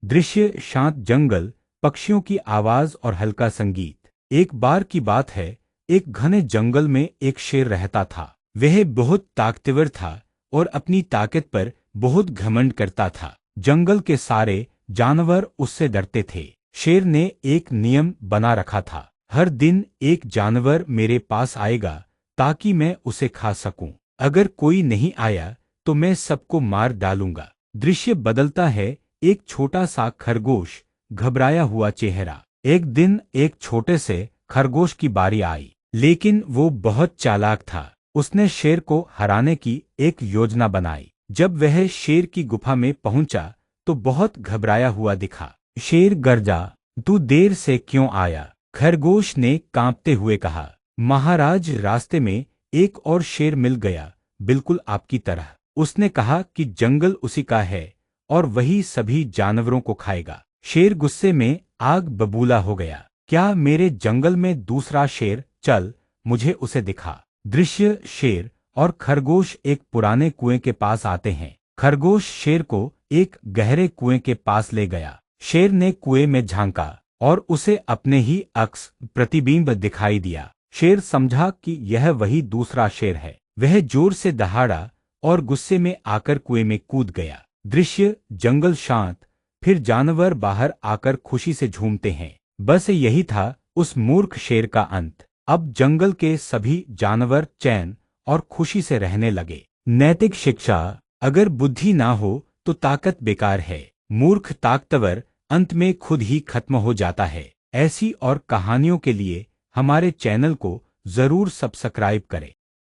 दृश्य शांत जंगल, पक्षियों की आवाज और हल्का संगीत। एक बार की बात है, एक घने जंगल में एक शेर रहता था। वह बहुत ताकतवर था और अपनी ताकत पर बहुत घमंड करता था। जंगल के सारे जानवर उससे डरते थे। शेर ने एक नियम बना रखा था, हर दिन एक जानवर मेरे पास आएगा ताकि मैं उसे खा सकूं। अगर कोई नहीं आया तो मैं सबको मार डालूंगा। दृश्य बदलता है। एक छोटा सा खरगोश, घबराया हुआ चेहरा। एक दिन एक छोटे से खरगोश की बारी आई, लेकिन वो बहुत चालाक था। उसने शेर को हराने की एक योजना बनाई। जब वह शेर की गुफा में पहुंचा तो बहुत घबराया हुआ दिखा। शेर गर्जा, तू देर से क्यों आया? खरगोश ने कांपते हुए कहा। महाराज, रास्ते में एक और शेर मिल गया, बिल्कुल आपकी तरह। उसने कहा कि जंगल उसी का है और वही सभी जानवरों को खाएगा। शेर गुस्से में आग बबूला हो गया। क्या मेरे जंगल में दूसरा शेर? चल, मुझे उसे दिखा। दृश्य शेर और खरगोश एक पुराने कुएं के पास आते हैं। खरगोश शेर को एक गहरे कुएं के पास ले गया। शेर ने कुएं में झांका और उसे अपने ही अक्स प्रतिबिंब दिखाई दिया। शेर समझा कि यह वही दूसरा शेर है। वह जोर से दहाड़ा और गुस्से में आकर कुएं में कूद गया। दृश्य जंगल शांत, फिर जानवर बाहर आकर खुशी से झूमते हैं। बस यही था उस मूर्ख शेर का अंत। अब जंगल के सभी जानवर चैन और खुशी से रहने लगे। नैतिक शिक्षा, अगर बुद्धि ना हो तो ताकत बेकार है। मूर्ख ताकतवर अंत में खुद ही खत्म हो जाता है। ऐसी और कहानियों के लिए हमारे चैनल को जरूर सब्सक्राइब करें।